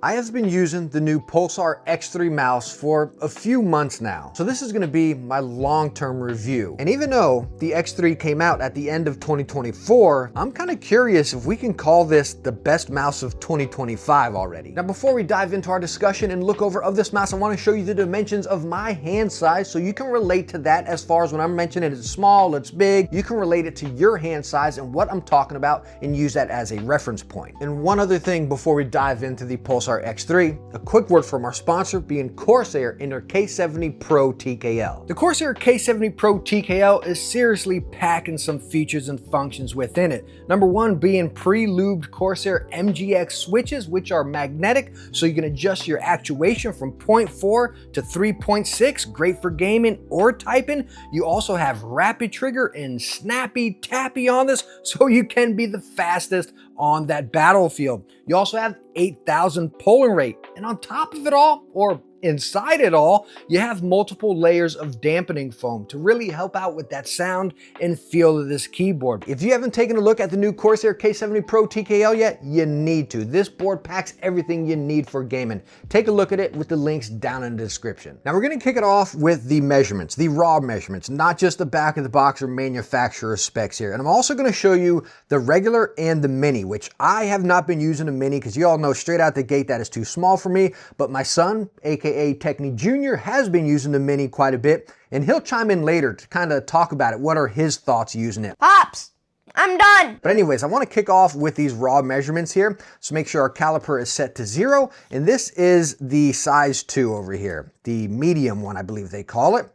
I have been using the new Pulsar X3 mouse for a few months now, so this is going to be my long-term review. And even though the X3 came out at the end of 2024, I'm kind of curious if we can call this the best mouse of 2025 already. Now, before we dive into our discussion and look over of this mouse, I want to show you the dimensions of my hand size so you can relate to that. As far as when I'm mentioning it's small, it's big, you can relate it to your hand size and what I'm talking about and use that as a reference point. And one other thing before we dive into the Pulsar X3, a quick word from our sponsor being Corsair and their K70 Pro TKL. The Corsair K70 Pro TKL is seriously packing some features and functions within it. Number one being pre-lubed Corsair MGX switches, which are magnetic, so you can adjust your actuation from 0.4 to 3.6, great for gaming or typing. You also have rapid trigger and snappy tappy on this, so you can be the fastest on that battlefield. You also have 8,000 polling rate, and on top of it all, or inside it all, you have multiple layers of dampening foam to really help out with that sound and feel of this keyboard. If you haven't taken a look at the new Corsair K70 Pro TKL yet, you need to. This board packs everything you need for gaming. Take a look at it with the links down in the description. Now we're gonna kick it off with the measurements, the raw measurements, not just the back of the box or manufacturer specs here. And I'm also gonna show you the regular and the mini, which I have not been using the mini because you all know straight out the gate that is too small for me, but my son, aka Techni Jr., has been using the mini quite a bit, and he'll chime in later to kind of talk about it. What are his thoughts using it? Pops, I'm done. But anyways, I want to kick off with these raw measurements here. So make sure our caliper is set to 0, and this is the size 2 over here, the medium one, I believe they call it.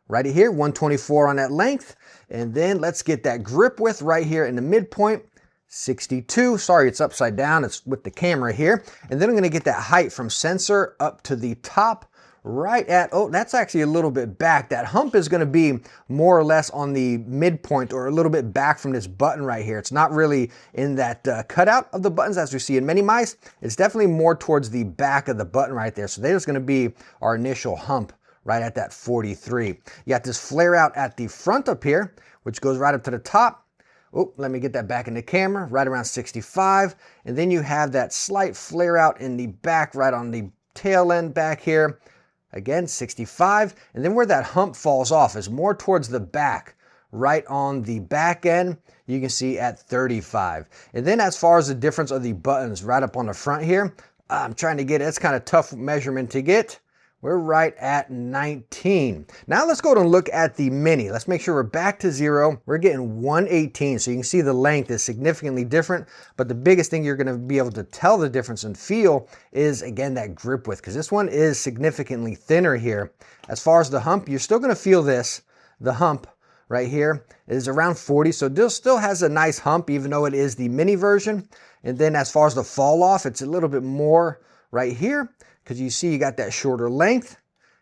Right here, 124 on that length, and then let's get that grip width right here in the midpoint. 62, sorry, it's upside down, it's with the camera here. And then I'm gonna get that height from sensor up to the top, right at, oh, that's actually a little bit back. That hump is gonna be more or less on the midpoint or a little bit back from this button right here. It's not really in that cutout of the buttons as we see in many mice. It's definitely more towards the back of the button right there. So there's gonna be our initial hump right at that 43. You got this flare out at the front up here, which goes right up to the top. Oh, let me get that back in the camera, right around 65. And then you have that slight flare out in the back, right on the tail end back here. Again, 65. And then where that hump falls off is more towards the back, right on the back end, you can see at 35. And then as far as the difference of the buttons right up on the front here, I'm trying to get, it's kind of tough measurement to get. We're right at 19. Now let's go and look at the mini. Let's make sure we're back to 0. We're getting 118, so you can see the length is significantly different, but the biggest thing you're gonna be able to tell the difference and feel is, again, that grip width, because this one is significantly thinner here. As far as the hump, you're still gonna feel this. The hump right here is around 40, so this still has a nice hump, even though it is the mini version. And then as far as the fall off, it's a little bit more right here, because you see you got that shorter length.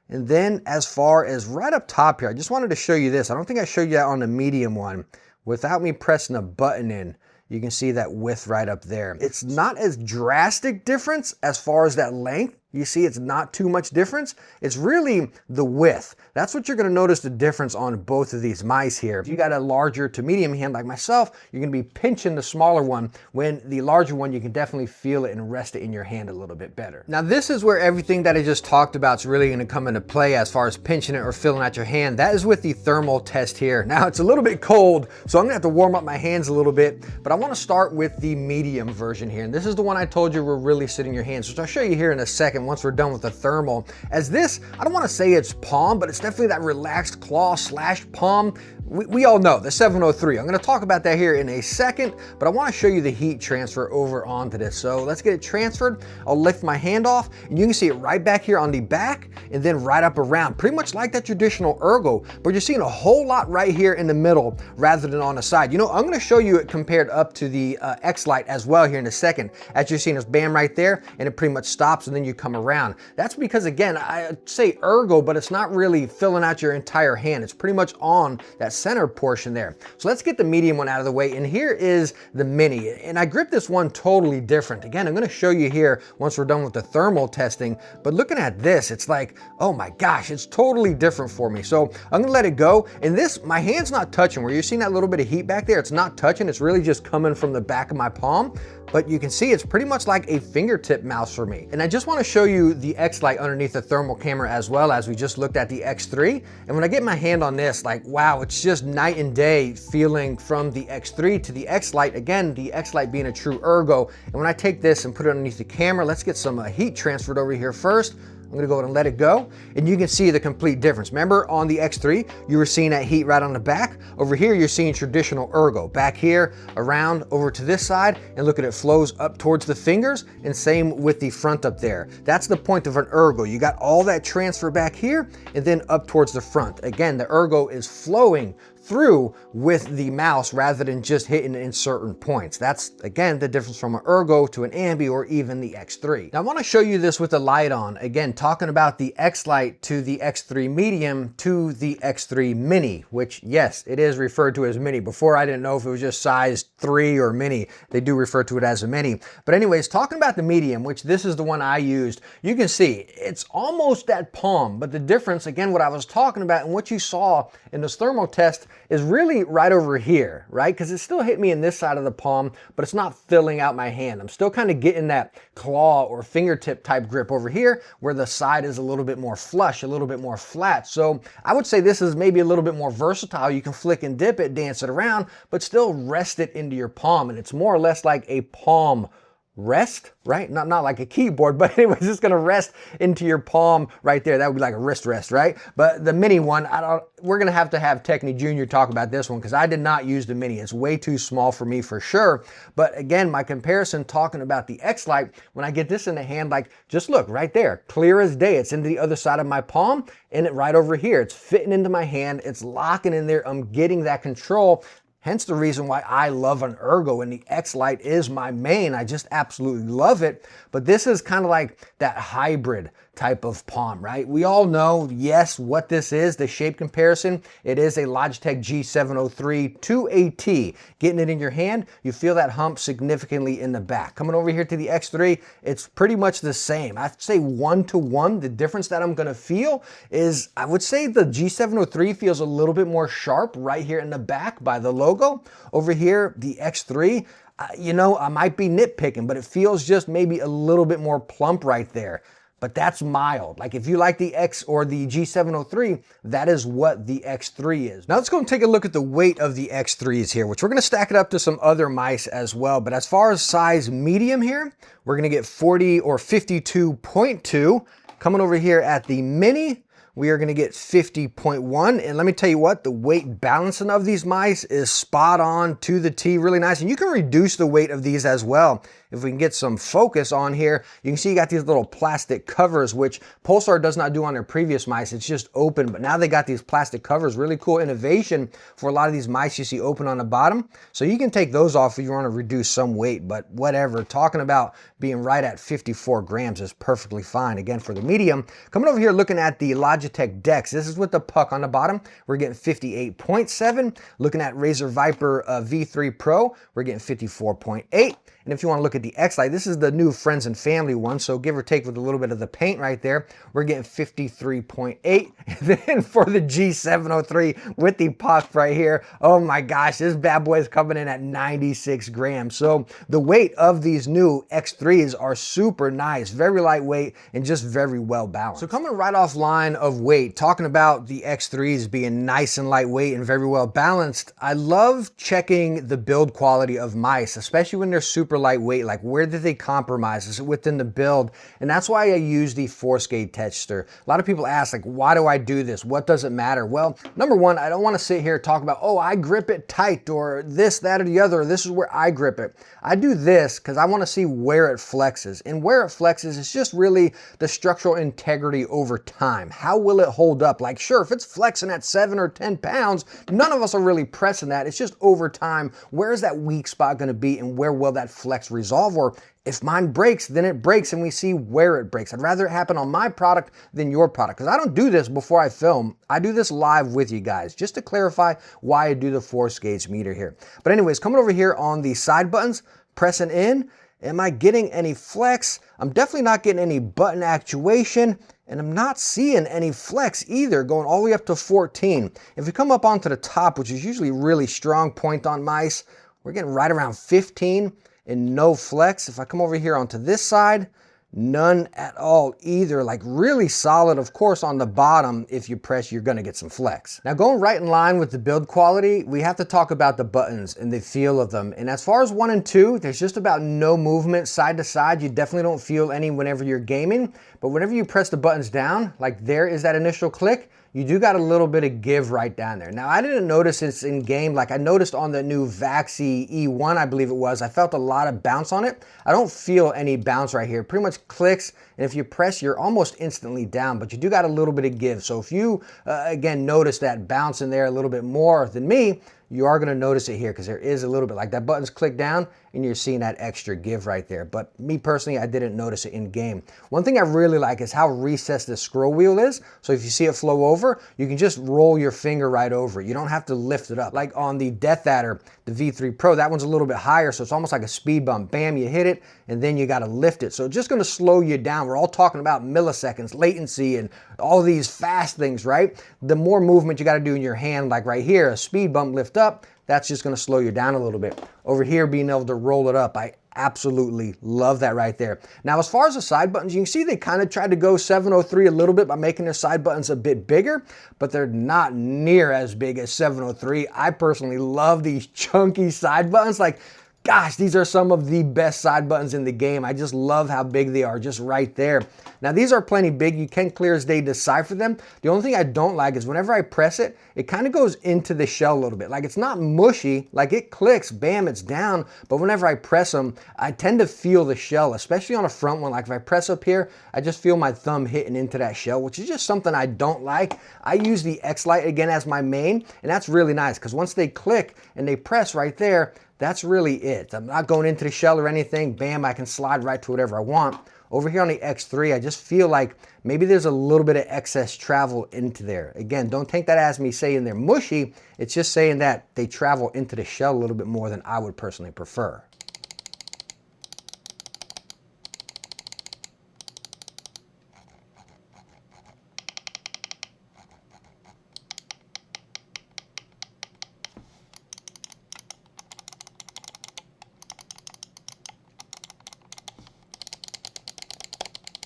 And then as far as right up top here, I just wanted to show you this. I don't think I showed you that on the medium one. Without me pressing a button in, you can see that width right up there. It's not as drastic difference as far as that length. You see it's not too much difference. It's really the width. That's what you're gonna notice the difference on both of these mice here. If you got a larger to medium hand like myself, you're gonna be pinching the smaller one, when the larger one, you can definitely feel it and rest it in your hand a little bit better. Now this is where everything that I just talked about is really gonna come into play as far as pinching it or feeling at your hand. That is with the thermal test here. Now it's a little bit cold, so I'm gonna have to warm up my hands a little bit, but I wanna start with the medium version here. And this is the one I told you will really sit in your hands, which I'll show you here in a second once we're done with the thermal. As this, I don't want to say it's palm, but it's definitely that relaxed claw slash palm. We all know the 703. I'm going to talk about that here in a second, but I want to show you the heat transfer over onto this. So let's get it transferred. I'll lift my hand off and you can see it right back here on the back and then right up around, pretty much like that traditional ergo, but you're seeing a whole lot right here in the middle rather than on the side. You know, I'm going to show you it compared up to the X-Lite as well here in a second. As you're seeing, it's bam right there and it pretty much stops and then you come around. That's because, again, I say ergo, but it's not really filling out your entire hand. It's pretty much on that center portion there. So let's get the medium one out of the way. And here is the mini. And I grip this one totally different. Again, I'm going to show you here once we're done with the thermal testing. But looking at this, it's like, oh my gosh, it's totally different for me. So I'm going to let it go. And this, my hand's not touching. Where you're seeing that little bit of heat back there, it's not touching. It's really just coming from the back of my palm. but you can see it's pretty much like a fingertip mouse for me. And I just want to show you the X-Lite underneath the thermal camera as well, as we just looked at the X3. And when I get my hand on this, like, wow, it's just night and day feeling from the X3 to the X-Lite. Again, the X-Lite being a true ergo. And when I take this and put it underneath the camera, let's get some heat transferred over here first. I'm gonna go ahead and let it go, and you can see the complete difference. Remember on the X3, you were seeing that heat right on the back. Over here, you're seeing traditional ergo. Back here, around over to this side, and look at it flows up towards the fingers, and same with the front up there. That's the point of an ergo. You got all that transfer back here, and then up towards the front. Again, the ergo is flowing through with the mouse rather than just hitting in certain points. That's, again, the difference from an ergo to an ambi or even the X3. Now I want to show you this with the light on. Again, talking about the X-Lite to the X3 medium to the X3 mini, which yes, it is referred to as mini. Before I didn't know if it was just size 3 or mini. They do refer to it as a mini. But anyways, talking about the medium, which this is the one I used, you can see it's almost that palm, but the difference, again, what I was talking about and what you saw in this thermal test is really right over here, right? Because it still hit me in this side of the palm, but it's not filling out my hand. I'm still kind of getting that claw or fingertip type grip over here where the side is a little bit more flush, a little bit more flat. So I would say this is maybe a little bit more versatile. You can flick and dip it, dance it around, but still rest it into your palm. And it's more or less like a palm rest, right? Not like a keyboard, but anyways, it's gonna rest into your palm right there. That would be like a wrist rest, right? But the mini one, we're gonna have to have Techni Jr. talk about this one because I did not use the mini. It's way too small for me for sure. But again, my comparison talking about the X-Lite, when I get this in the hand, like just look right there, clear as day. It's into the other side of my palm and it right over here. It's fitting into my hand. It's locking in there. I'm getting that control. Hence the reason why I love an ergo, and the X-Lite is my main. I just absolutely love it. But this is kind of like that hybrid type of palm, right? We all know, yes, what this is, the shape comparison. It is a Logitech G703 2AT. Getting it in your hand, you feel that hump significantly in the back. Coming over here to the X3, it's pretty much the same. I'd say 1-to-1. The difference that I'm gonna feel is, I would say the G703 feels a little bit more sharp right here in the back by the logo. Over here, the X3, you know, I might be nitpicking, but it feels just maybe a little bit more plump right there. But that's mild. Like if you like the X or the G703, that is what the X3 is. Now let's go and take a look at the weight of the X3s here, which we're gonna stack it up to some other mice as well. But as far as size medium here, we're gonna get 40 or 52.2. Coming over here at the mini, we are gonna get 50.1. And let me tell you what, the weight balancing of these mice is spot on to the T, really nice. And you can reduce the weight of these as well. If we can get some focus on here, you can see you got these little plastic covers, which Pulsar does not do on their previous mice. It's just open, but now they got these plastic covers. Really cool innovation for a lot of these mice you see open on the bottom. So you can take those off if you want to reduce some weight, but whatever. Talking about being right at 54 grams is perfectly fine. Again, for the medium. Coming over here looking at the Logitech Dex. This is with the puck on the bottom. We're getting 58.7. Looking at Razer Viper V3 Pro, we're getting 54.8. And if you want to look at the X-Lite, this is the new friends and family one. So give or take with a little bit of the paint right there, we're getting 53.8. And then for the G703 with the puck right here, oh my gosh, this bad boy is coming in at 96 grams. So the weight of these new X3s are super nice, very lightweight and just very well balanced. So coming right off line of weight, talking about the X3s being nice and lightweight and very well balanced, I love checking the build quality of mice, especially when they're super lightweight. Like where did they compromise? Is it within the build? And that's why I use the force gauge tester. A lot of people ask, like, why do I do this? What does it matter? Well, number one, I don't want to sit here and talk about, oh, I grip it tight or this, that, or the other, or this is where I grip it. I do this because I want to see where it flexes. And where it flexes is just really the structural integrity over time. How will it hold up? Like, sure, if it's flexing at 7 or 10 pounds, none of us are really pressing that. It's just over time, where is that weak spot going to be and where will that flex resolve? Or if mine breaks, then it breaks and we see where it breaks. I'd rather it happen on my product than your product, because I don't do this before I film. I do this live with you guys, just to clarify why I do the force gauge meter here. But anyways, coming over here on the side buttons, pressing in, am I getting any flex? I'm definitely not getting any button actuation, and I'm not seeing any flex either, going all the way up to 14. If we come up onto the top, which is usually really strong point on mice, we're getting right around 15. and no flex. If I come over here onto this side, none at all either. Like really solid. Of course, on the bottom, if you press, you're gonna get some flex. Now going right in line with the build quality, we have to talk about the buttons and the feel of them. And as far as 1 and 2, there's just about no movement side to side. You definitely don't feel any whenever you're gaming, but whenever you press the buttons down, like there is that initial click, you do got a little bit of give right down there. Now, I didn't notice this in game. Like I noticed on the new Vaxi E1, I believe it was, I felt a lot of bounce on it. I don't feel any bounce right here. It pretty much clicks, and if you press, you're almost instantly down, but you do got a little bit of give. So if you, again, notice that bounce in there a little bit more than me, you are gonna notice it here because there is a little bit, like that button's clicked down and you're seeing that extra give right there. But me personally, I didn't notice it in game. One thing I really like is how recessed the scroll wheel is. So if you see it flow over, you can just roll your finger right over it. You don't have to lift it up. Like on the Death Adder, the V3 Pro, that one's a little bit higher, so it's almost like a speed bump. Bam, you hit it, and then you gotta lift it. So it's just gonna slow you down. We're all talking about milliseconds, latency, and all these fast things, right? The more movement you gotta do in your hand, like right here, a speed bump, lift up, that's just gonna slow you down a little bit. Over here, being able to roll it up, I absolutely love that right there. Now, as far as the side buttons, you can see they kind of tried to go 703 a little bit by making their side buttons a bit bigger, but they're not near as big as 703. I personally love these chunky side buttons. Like, gosh, these are some of the best side buttons in the game. I just love how big they are just right there. Now, these are plenty big. You can clear as day decipher them. The only thing I don't like is whenever I press it, it kind of goes into the shell a little bit. Like it's not mushy, like it clicks, bam, it's down. But whenever I press them, I tend to feel the shell, especially on a front one. Like if I press up here, I just feel my thumb hitting into that shell, which is just something I don't like. I use the X-Lite again as my main, and that's really nice because once they click and they press right there, that's really it. I'm not going into the shell or anything. Bam, I can slide right to whatever I want. Over here on the X3, I just feel like maybe there's a little bit of excess travel into there. Again, don't take that as me saying they're mushy. It's just saying that they travel into the shell a little bit more than I would personally prefer.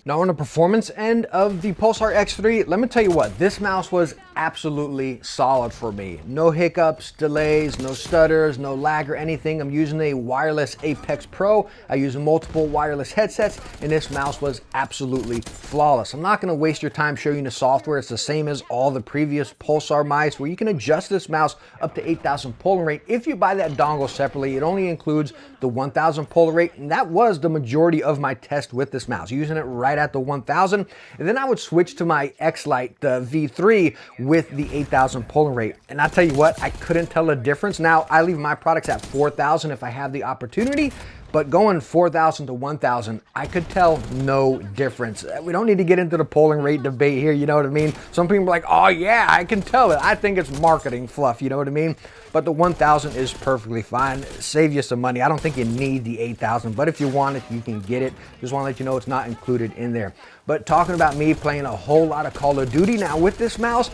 Now on the performance end of the Pulsar X3, let me tell you what, this mouse was absolutely solid for me. No hiccups, delays, no stutters, no lag or anything. I'm using a wireless Apex Pro. I use multiple wireless headsets, and this mouse was absolutely flawless. I'm not gonna waste your time showing you the software. It's the same as all the previous Pulsar mice, where you can adjust this mouse up to 8,000 polling rate. If you buy that dongle separately, it only includes the 1,000 polling rate, and that was the majority of my test with this mouse, using it right at the 1,000, and then I would switch to my X-Lite, the V3, with the 8,000 polling rate. And I tell you what, I couldn't tell a difference. Now, I leave my products at 4,000 if I have the opportunity, but going 4,000 to 1,000, I could tell no difference. We don't need to get into the polling rate debate here, you know what I mean? Some people are like, oh yeah, I can tell it. I think it's marketing fluff, you know what I mean? But the 1,000 is perfectly fine. Save you some money. I don't think you need the 8,000, but if you want it, you can get it. Just want to let you know it's not included in there. But talking about me playing a whole lot of Call of Duty now with this mouse,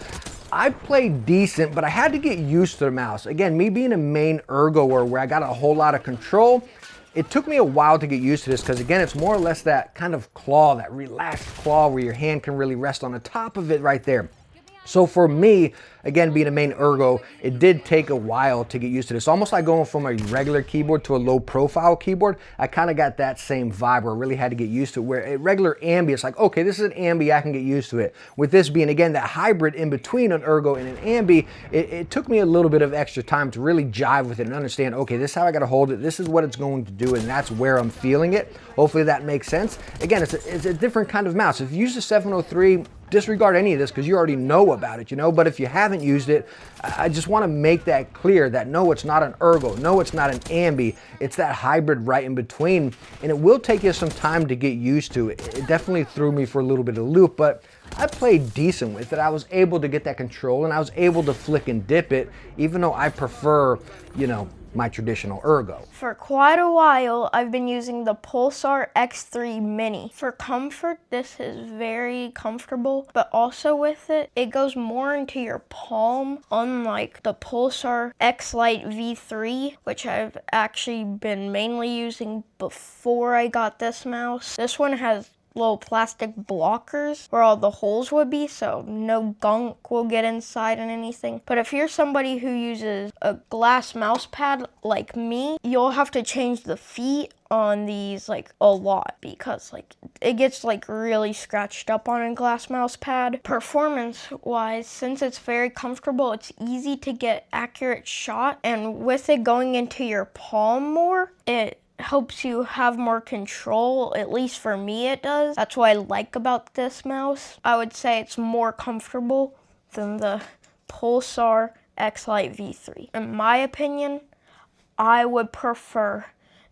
I played decent, but I had to get used to the mouse. Again, me being a main ergoer where I got a whole lot of control, it took me a while to get used to this because, again, it's more or less that kind of claw, that relaxed claw where your hand can really rest on the top of it right there. So for me, again, being a main ergo, it did take a while to get used to this. Almost like going from a regular keyboard to a low profile keyboard. I kind of got that same vibe where I really had to get used to it. Where a regular ambi, it's like, okay, this is an ambi, I can get used to it. With this being, again, that hybrid in between an ergo and an ambi, it took me a little bit of extra time to really jive with it and understand, okay, this is how I got to hold it. This is what it's going to do, and that's where I'm feeling it. Hopefully that makes sense. Again, it's a different kind of mouse. If you use the 703, disregard any of this because you already know about it, you know, but if you haven't used it, I just want to make that clear that no, it's not an ergo, no, it's not an ambi, it's that hybrid right in between, and it will take you some time to get used to it. It definitely threw me for a little bit of a loop, but I played decent with it. I was able to get that control and I was able to flick and dip it, even though I prefer, you know, my traditional Ergo. For quite a while, I've been using the Pulsar X3 Mini. For comfort, this is very comfortable, but also with it, it goes more into your palm, unlike the Pulsar X Lite V3, which I've actually been mainly using before I got this mouse. This one has little plastic blockers where all the holes would be, so no gunk will get inside and anything. But if you're somebody who uses a glass mouse pad like me, you'll have to change the feet on these like a lot, because like it gets like really scratched up on a glass mouse pad. Performance wise, since it's very comfortable, it's easy to get accurate shot, and with it going into your palm more, it helps you have more control. At least for me it does. That's what I like about this mouse. I would say it's more comfortable than the Pulsar X Lite V3. In my opinion, I would prefer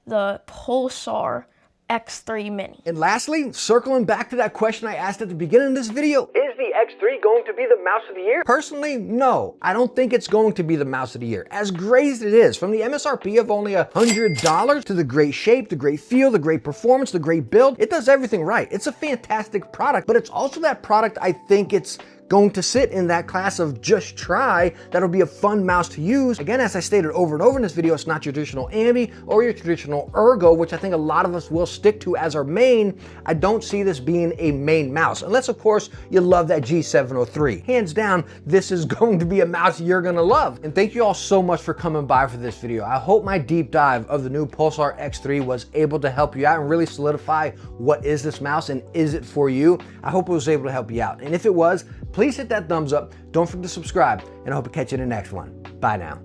the Pulsar X3 Mini. And lastly, circling back to that question I asked at the beginning of this video, is the X3 going to be the mouse of the year? Personally, no. I don't think it's going to be the mouse of the year. As great as it is, from the MSRP of only $100 to the great shape, the great feel, the great performance, the great build, it does everything right. It's a fantastic product, but it's also that product I think it's going to sit in that class of just try. That'll be a fun mouse to use. Again, as I stated over and over in this video, it's not your traditional Ambi or your traditional Ergo, which I think a lot of us will stick to as our main. I don't see this being a main mouse, unless of course you love that G703. Hands down, this is going to be a mouse you're gonna love. And thank you all so much for coming by for this video. I hope my deep dive of the new Pulsar X3 was able to help you out and really solidify what is this mouse and is it for you. I hope it was able to help you out. And if it was, please hit that thumbs up. Don't forget to subscribe, and I hope to catch you in the next one. Bye now.